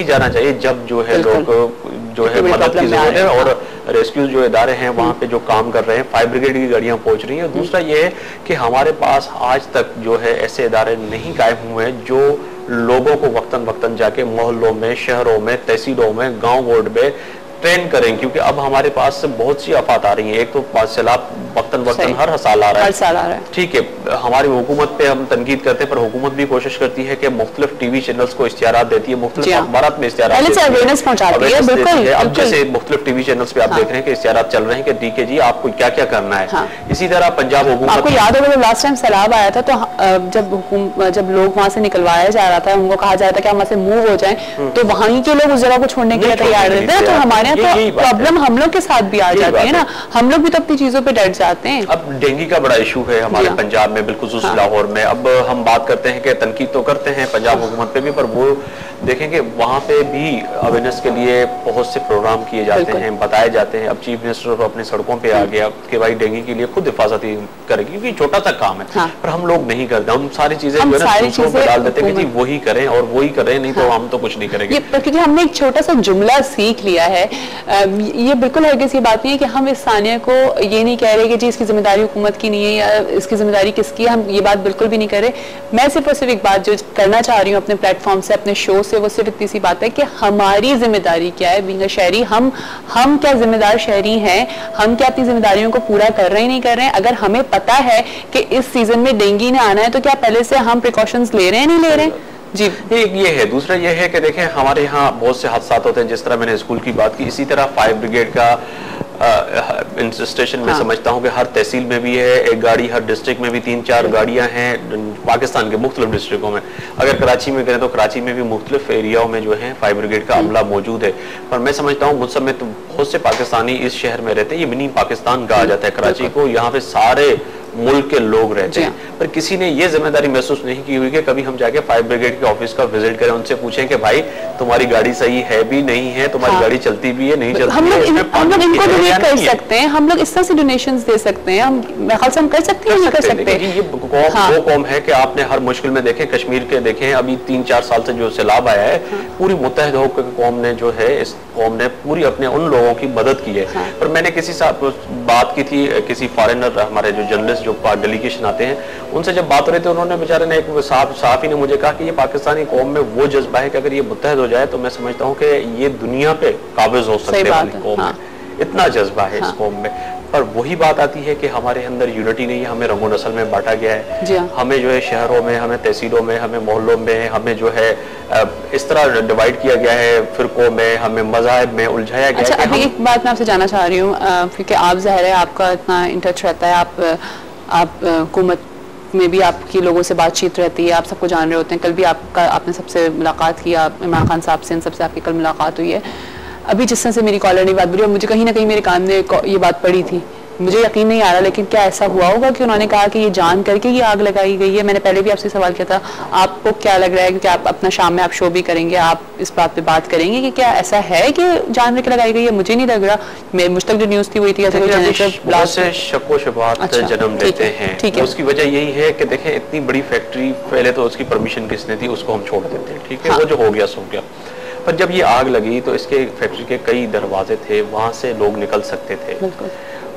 जाना चाहिए जब जो है लोग जो है मदद की जरूरत है, और रेस्क्यू जो इदारे हैं वहाँ पे जो काम कर रहे हैं, फायर ब्रिगेड की गाड़ियां पहुंच रही हैं। दूसरा ये है कि हमारे पास आज तक जो है ऐसे इदारे नहीं कायम हुए हैं जो लोगों को वक्तन वक्तन जाके मोहल्लों में, शहरों में, तहसीलों में, गांव वार्ड में ट्रेन करें, क्योंकि अब हमारे पास बहुत सी आफात आ रही हैं। एक तो सैलाब वक्तन वक्तन हर साल आ रहा है, ठीक है। हमारी हुकूमत पे हम तनकीद करते हैं, पर हुकूमत भी कोशिश करती है कि मुख्तलिफ टीवी चैनल्स को इश्तिहारात देती है, मुख्तलिफ अखबारात में इश्तिहारात देती है। अब जैसे मुख्तलिफ टीवी चैनल्स पे आप देख रहे हैं कि इश्तिहारात चल रहे हैं कि ठीक है जी आपको क्या क्या करना है। इसी तरह पंजाब हुकूमत, आपको याद होगा लास्ट टाइम सैलाब आया था तो जब लोग वहाँ से निकलवाया जा रहा था, उनको कहा जा रहा था कि वहाँ से मूव हो जाए, तो वहाँ के लोग उस जगह को छोड़ने के लिए तैयार रहते हैं। तो हमारे यहाँ तो प्रॉब्लम हम लोग के साथ भी आ जाती है ना, हम लोग भी तो अपनी चीजों पे डट जाते हैं। अब डेंगू का बड़ा इशू है हमारे पंजाब में, बिल्कुल लाहौर में। अब हम बात करते हैं कि तनकीद तो करते हैं पंजाब हुकूमत पे भी, पर वो देखेंगे वहाँ पे भी अवेयरनेस के लिए बहुत से प्रोग्राम किए जाते हैं, बताए जाते हैं। अब चीफ मिनिस्टर अपने सड़कों पे आ गया कि भाई डेंगू के लिए खुद हिफाजती करेगी, क्योंकि छोटा सा काम है, पर हम लोग नहीं करते। हम सारी चीजें दूसरों पे डाल देते हैं कि जी वही करें और वही करें, नहीं तो हम तो कुछ नहीं करेंगे। क्योंकि हमने एक छोटा सा जुमला सीख लिया है, ये बिल्कुल हरगिज़ ये बात नहीं है कि हम इस सानिया को ये नहीं कह रहे कि जी इसकी जिम्मेदारी हुकूमत की नहीं है या इसकी जिम्मेदारी किसकी है, हम ये बात बिल्कुल भी नहीं कर रहे। मैं सिर्फ और सिर्फ एक बात जो करना चाह रही हूँ अपने प्लेटफॉर्म से, अपने शो से, वो सिर्फ इतनी सी बात है कि हमारी जिम्मेदारी क्या है बीइंग अ शहरी। हम क्या जिम्मेदार शहरी हैं, हम क्या अपनी जिम्मेदारियों को पूरा कर रहे हैं, नहीं कर रहे हैं। अगर हमें पता है कि इस सीजन में डेंगू ने आना है तो क्या पहले से हम प्रिकॉशंस ले रहे हैं, नहीं ले रहे हैं? जी, एक ये है। दूसरा ये है कि देखें हमारे यहाँ बहुत से हादसात होते हैं, जिस तरह मैंने स्कूल की बात की, इसी तरह फायर ब्रिगेड का स्टेशन में समझता हूँ कि हर तहसील में भी है एक गाड़ी, हर डिस्ट्रिक्ट में भी 3-4 गाड़ियाँ हैं पाकिस्तान के मुख्तलिफ डिस्ट्रिक्टों में। अगर कराची में करें तो कराची में भी मुख्तलिफ एरियाओं में जो है फायर ब्रिगेड का अमला मौजूद है। पर मैं समझता हूँ मुझ समय तो बहुत से पाकिस्तानी इस शहर में रहते हैं, ये मिनी पाकिस्तान कहा जाता है कराची को, यहाँ पे सारे मुल्क के लोग रहते हैं, पर किसी ने ये जिम्मेदारी महसूस नहीं की हुई कि कभी हम जाके फायर ब्रिगेड के ऑफिस का विजिट करें, उनसे पूछें कि भाई तुम्हारी गाड़ी सही है भी नहीं है, तुम्हारी गाड़ी चलती भी है नहीं चलती। हम लोग इनको डोनेट कर सकते हैं, हम लोग इस तरह से डोनेशंस दे सकते हैं, हम कर सकते हैं, नहीं कर सकते। ये वो कौम है कि आपने हर मुश्किल में देखें, कश्मीर के देखें, अभी 3-4 साल से जो सैलाब आया है, पूरी मुत्तहिद होकर कौम ने जो है, इस कौम ने पूरी अपने उन लोगों की मदद की है। पर मैंने किसी से बात की थी, किसी फॉरेनर हमारे जो जर्नलिस्ट जो डेलीगेशन आते हैं, उनसे जब बात हो रही थी, उन्होंने बेचारे ने एक साहब ही ने मुझे कहा कि ये पाकिस्तानी कौम में वो जज्बा है कि अगर ये मुत्तहिद हो जाए तो मैं समझता हूँ कि ये दुनिया पे काबिज हो सकते हैं कौम में, इतना जज्बा है इस कौम में। पर वही बात आती है कि हमारे अंदर यूनिटी नहीं है, हमें रंगो नस्ल में बांटा गया है, हमें जो है शहरों में, हमें तहसीलों में, हमें मोहल्लों में, हमें जो है इस तरह डिवाइड किया गया है, फिरकों में, हमें मज़ाहिब में उलझाया गया है। अच्छा, अभी एक बात मैं आपसे जानना चाह रही हूँ, क्योंकि आप ज़ाहिर है आपका इतना इन टच रहता है, आप हुकूमत में भी आपकी लोगों से बातचीत रहती है, आप सबको जान रहे होते हैं। कल भी आपने सबसे मुलाकात किया, इमरान खान साहब से, इन सबसे आपकी कल मुलाकात हुई है। अभी जिस तरह से मेरी कॉलर ने बात बोली और मुझे कहीं ना कहीं मेरे कान में ये बात पड़ी थी, मुझे यकीन नहीं आ रहा, लेकिन क्या ऐसा हुआ होगा कि उन्होंने कहा कि ये जान करके ये आग लगाई गई है? मैंने पहले भी आपसे सवाल किया था, आपको क्या लग रहा है, क्योंकि आप अपना शाम में आप शो भी करेंगे, आप इस बात पे बात करेंगे कि क्या ऐसा है कि जान करके लगाई गई है? मुझे नहीं लग रहा, मुझ तक जो न्यूज़ थी वही थी से शक्को शुबहात जन्म लेते हैं। उसकी वजह यही है कि देखें इतनी बड़ी फैक्ट्री, पहले तो उसकी परमिशन किसने थी, उसको हम छोड़ देते हैं, ठीक है, वो जो हो गया सो गया। पर जब ये आग लगी तो इसके फैक्ट्री के कई दरवाजे थे, वहां से लोग निकल सकते थे,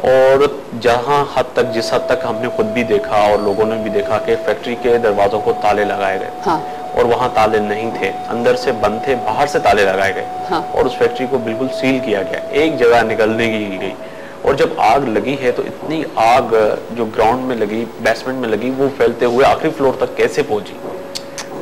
और जहां हद तक, जिस हद तक हमने खुद भी देखा और लोगों ने भी देखा कि फैक्ट्री के दरवाजों को ताले लगाए गए, और वहां ताले नहीं थे, अंदर से बंद थे, बाहर से ताले लगाए गए, और उस फैक्ट्री को बिल्कुल सील किया गया, एक जगह निकलने की गई। और जब आग लगी है तो इतनी आग जो ग्राउंड में लगी, बेसमेंट में लगी, वो फैलते हुए आखिरी फ्लोर तक कैसे पहुंची?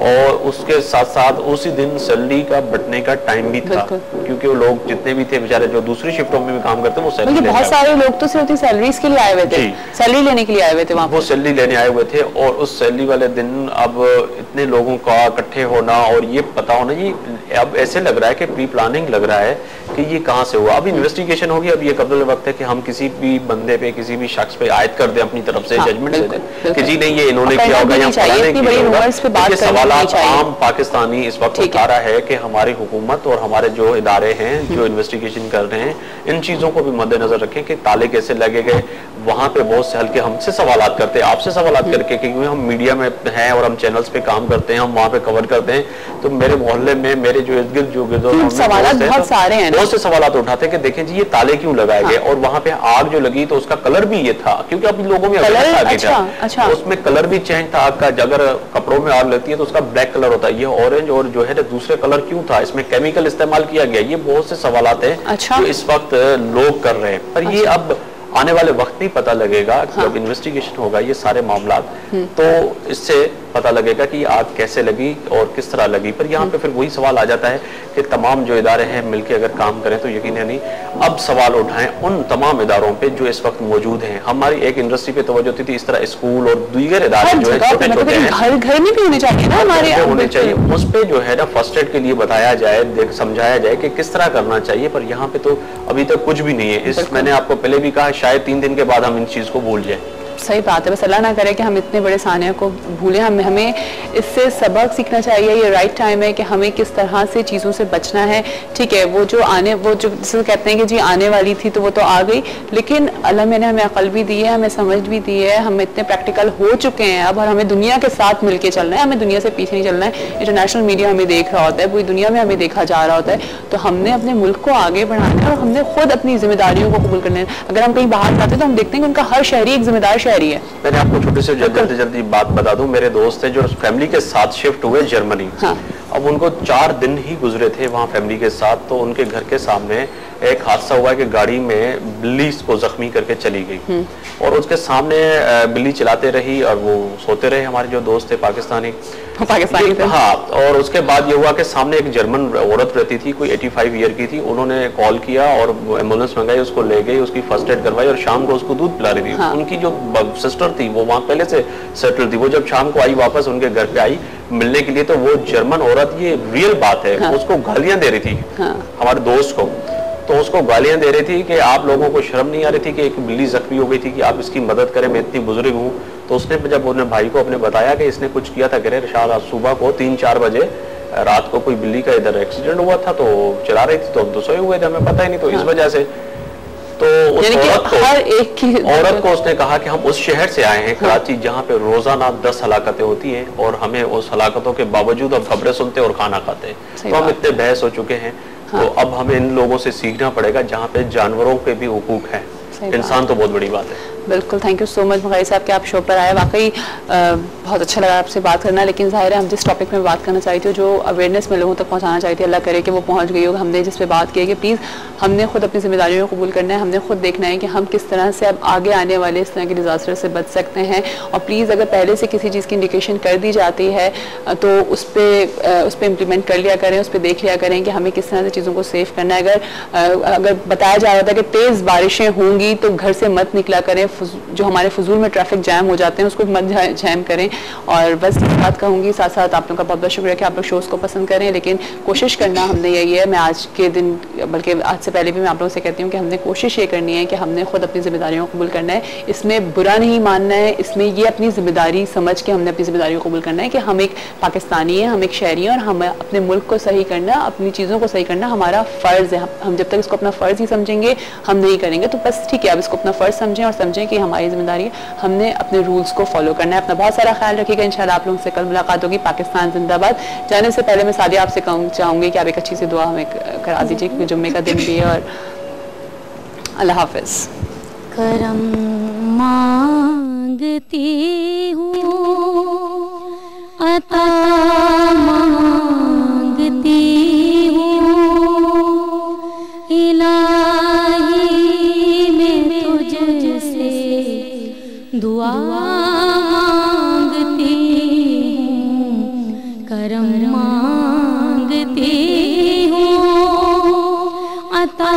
और उसके साथ साथ उसी दिन सैलरी का बटने का टाइम भी था, क्योंकि वो लोग जितने भी थे बेचारे जो दूसरी शिफ्टों में भी काम करते हैं, वो सैलरी, बहुत सारे लोग तो सिर्फ सैलरीज के लिए आए हुए थे, सैलरी लेने के लिए आए हुए थे, वहाँ वो सैलरी लेने आए हुए थे। और उस सैलरी वाले दिन अब इतने लोगों का इकट्ठे होना और ये पता होना, ये अब ऐसे लग रहा है कि प्री प्लानिंग लग रहा है कि ये कहाँ से हुआ। अब इन्वेस्टिगेशन होगी, अब ये कब्ल वक्त है कि हम किसी भी बंदे पे, किसी भी शख्स पे आयद कर दें अपनी तरफ से, जजमेंट दे दें कि जी नहीं ये इन्होंने किया होगा या फलाने किया होगा। आम पाकिस्तानी इस वक्त उठा रहा है कि हमारी हुकूमत और हमारे जो इदारे हैं जो इन्वेस्टिगेशन कर रहे हैं, इन चीजों को भी मद्देनजर रखें कि ताले कैसे लगे गए, वहाँ पे बहुत से हल्के हमसे सवालात करते हैं, आपसे सवालात करके, क्योंकि हम मीडिया में हैं और हम चैनल्स पे काम करते हैं, हम वहाँ पे कवर करते हैं, तो मेरे मोहल्ले में मेरे जो इर्द गिर्द जो सवालात बहुत सारे हैं, बहुत से सवालात उठाते हैं कि देखें जी ये ताले क्यों लगाए गए, और वहाँ पे आग जो लगी तो उसका कलर भी ये था, क्योंकि अब लोगों में अच्छा, उसमें कलर भी चेंज था आग का। अगर कपड़ों में आग लगती है तो उसका ब्लैक कलर होता है, ये ऑरेंज और जो है दूसरे कलर क्यों था, इसमें केमिकल इस्तेमाल किया गया, ये बहुत से सवालात हैं जो इस वक्त लोग कर रहे हैं। पर ये अब आने वाले वक्त में पता लगेगा, जब इन्वेस्टिगेशन होगा ये सारे मामला, तो इससे पता लगेगा कि आग कैसे लगी और किस तरह लगी। पर यहाँ पे फिर वही सवाल आ जाता है कि तमाम जो इदारे हैं मिलकर अगर काम करें तो यकीन नहीं अब सवाल उठाएं उन तमाम इदारों पे जो इस वक्त मौजूद हैं। हमारी एक इंडस्ट्री पे तवज्जो होती थी, इस तरह स्कूल और दीगर इदारे जो है छोटे छोटे हैं, घर में भी होने चाहिए ना, हमारे होने चाहिए, उस पे जो है ना फर्स्ट एड के लिए बताया जाए, समझाया जाए कि किस तरह करना चाहिए। पर यहाँ पे तो अभी तक कुछ भी नहीं है। मैंने आपको पहले भी कहा, शायद 3 दिन के बाद हम इन चीज को भूल जाए। सही बात है, बस अल्लाह ना करे कि हम इतने बड़े सानिया को भूलें। हमें इससे सबक सीखना चाहिए। ये राइट टाइम है कि हमें किस तरह से चीज़ों से बचना है। ठीक है, वो जो जिसे कहते हैं कि जी आने वाली थी तो वो तो आ गई, लेकिन अल्लाह मैंने हमें अकल भी दी है, हमें समझ भी दी है, हम इतने प्रैक्टिकल हो चुके हैं अब, और हमें दुनिया के साथ मिलकर चलना है, हमें दुनिया से पीछे नहीं चलना है। इंटरनेशनल मीडिया हमें देख रहा होता है, पूरी दुनिया में हमें देखा जा रहा होता है, तो हमने अपने मुल्क को आगे बढ़ाना है और हमने खुद अपनी जिम्मेदारियों को कबूल करना है। अगर हम कहीं बाहर जाते हैं तो हम देखते हैं कि उनका हर शहरी एक जिम्मेदार शहरी है। मैंने आपको छोटे से जल्दी बात बता दूं, मेरे दोस्त थे जो फैमिली के साथ शिफ्ट हुए जर्मनी। अब उनको 4 दिन ही गुजरे थे वहाँ फैमिली के साथ, तो उनके घर के सामने एक हादसा हुआ कि गाड़ी में बिल्ली को जख्मी करके चली गई, और उसके सामने बिल्ली चलाते रही और वो सोते रहे। हमारे जो दोस्त थे पाकिस्तानी थे। हाँ, और उसके बाद ये हुआ कि सामने एक जर्मन औरत रहती थी, कोई 85 ईयर की थी। उन्होंने कॉल किया और एम्बुलेंस मंगाई, उसको ले गई, उसकी फर्स्ट एड करवाई और शाम को उसको दूध पिला रही थी। उनकी जो सिस्टर थी वो वहाँ पहले से सेटल थी, वो जब शाम को आई वापस उनके घर पे आई मिलने के लिए, तो वो जर्मन औरत, ये रियल बात है, उसको गालियां दे रही थी हमारे दोस्त को। तो उसको गालियां दे रही थी कि आप लोगों को शर्म नहीं आ रही थी कि एक बिल्ली जख्मी हो गई थी कि आप इसकी मदद करें, मैं इतनी बुजुर्ग हूँ। तो उसने जब अपने भाई को अपने बताया कि इसने कुछ किया था, कह शायद सुबह को 3-4 बजे रात को कोई बिल्ली का इधर एक्सीडेंट हुआ था, तो चला रही थी, तो हम तो सोए हुए थे, हमें पता ही नहीं, तो इस वजह से तो उस औरत को उसने कहा कि हम उस शहर से आए हैं कराची, जहाँ पे रोजाना 10 हलाकतें होती हैं और हमें उस हलाकतों के बावजूद हम खबरें सुनते और खाना खाते हैं। तो हम इतने बहस हो चुके हैं, तो अब हमें इन लोगों से सीखना पड़ेगा जहाँ पे जानवरों के भी हुकूक हैं। इंसान तो बहुत बड़ी बात है। बिल्कुल, थैंक यू सो मच मुग़ैर साहब कि आप शो पर आए। वाकई बहुत अच्छा लगा आपसे बात करना। लेकिन ज़ाहिर है हम जिस टॉपिक में बात करना चाहती हूँ, जो अवेयरनेस में लोगों तक पहुँचाना चाहती है, अल्लाह करे कि वो पहुँच गई हो। हमने जिस पे बात की है कि प्लीज़ हमने खुद अपनी जिम्मेदारियों को कबूल करना है, हमने खुद देखना है कि हम किस तरह से अब आगे आने वाले इस तरह के डिज़ास्टर से बच सकते हैं। और प्लीज़ अगर पहले से किसी चीज़ की इंडिकेशन कर दी जाती है तो उस पर इम्प्लीमेंट कर लिया करें, उस पर देख लिया करें कि हमें किस तरह से चीज़ों को सेव करना है। अगर बताया जा रहा था कि तेज़ बारिशें होंगी तो घर से मत निकला करें, जो हमारे फजूल में ट्रैफिक जैम हो जाते हैं उसको मत जैम करें। और बस इस बात कहूँगी, साथ साथ आप लोगों का बहुत बहुत शुक्रिया कि आप लोग शोज़ को पसंद करें। लेकिन कोशिश करना हमने यही है, मैं आज के दिन बल्कि आज से पहले भी मैं आप लोगों से कहती हूँ कि हमने कोशिश ये करनी है कि हमने खुद अपनी जिम्मेदारियों को कबूल करना है। इसमें बुरा नहीं मानना है, इसमें ये अपनी जिम्मेदारी समझ के हमने अपनी जिम्मेदारियों को कबूल करना है कि हम एक पाकिस्तानी हैं, हम एक शहरी हैं, और हमें अपने मुल्क को सही करना, अपनी चीज़ों को सही करना हमारा फ़र्ज़ है। हम जब तक इसको अपना फ़र्ज़ ही समझेंगे हम नहीं करेंगे। तो बस ठीक है, अब इसको अपना फ़र्ज़ समझें और समझें कि हमारी जिम्मेदारी है, हमने अपने रूल्स को फॉलो करना है। अपना बहुत सारा ख्याल रखिएगा। इंशाल्लाह आप लोगों से कल मुलाकात होगी। पाकिस्तान जिंदाबाद। जाने से पहले मैं सादिया आपसे चाहूँगी कि आप एक अच्छी सी दुआ हमें करा दीजिए, क्योंकि जुम्मे का दिन भी है। और अल्लाह हाफिज़। करम मांगती हूँ, अता मांगती हूँ, इलाही मैं तुझसे दुआ मांगती हूँ, करम मांगती हूँ, अता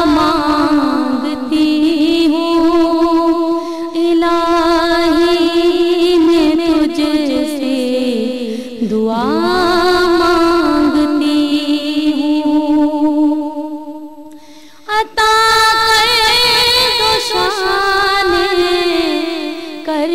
मांगती हूँ, इलाही मैं तुझसे दुआ मांगती हूँ, अता कर दो शान कर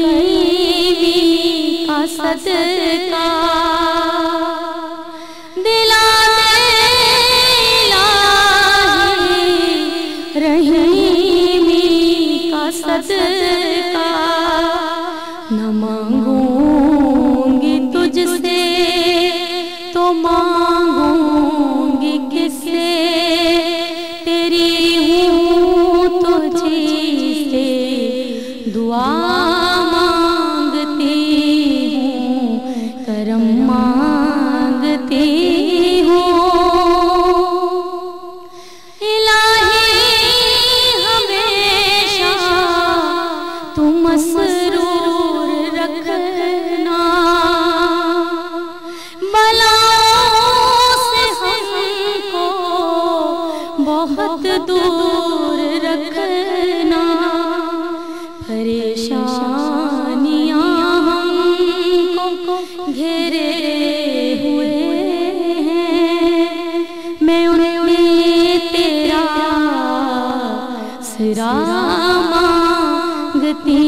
सदका न मांगूंगी तुझसे तो मांगूंगी किससे, तेरी हूँ तुझी से दुआ मांगती हूँ, करम मांगती हूँ। मसरूर रखना, बलाओं से हमको बहुत दूर रखना, परेशानियां हमको घेरे हुए हैं, मैं उन्हें तेरा सिरा मांगती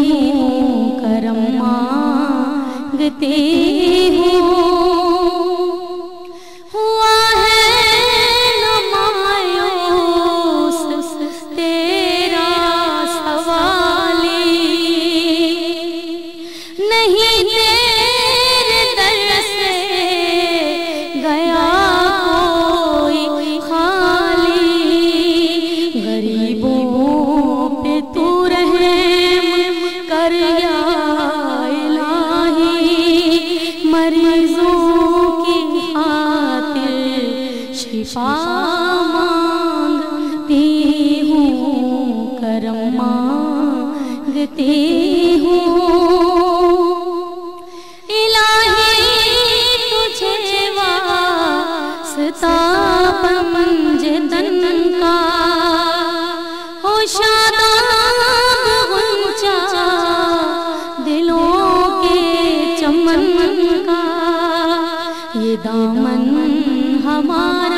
हूँ, करम मांगती हूँ। हुआ है न मायूस तेरा सवाली, नहीं तेरे दर से गया कोई खाली, गरीबों पे तू कर या इलाही, मरीजों की खातिर शिफा मांगती हूँ, करम मांगती हूँ। इलाही तुझे वास्ता पंजतन का, हो शादाब दिलों के चमन का, ये दामन हमारा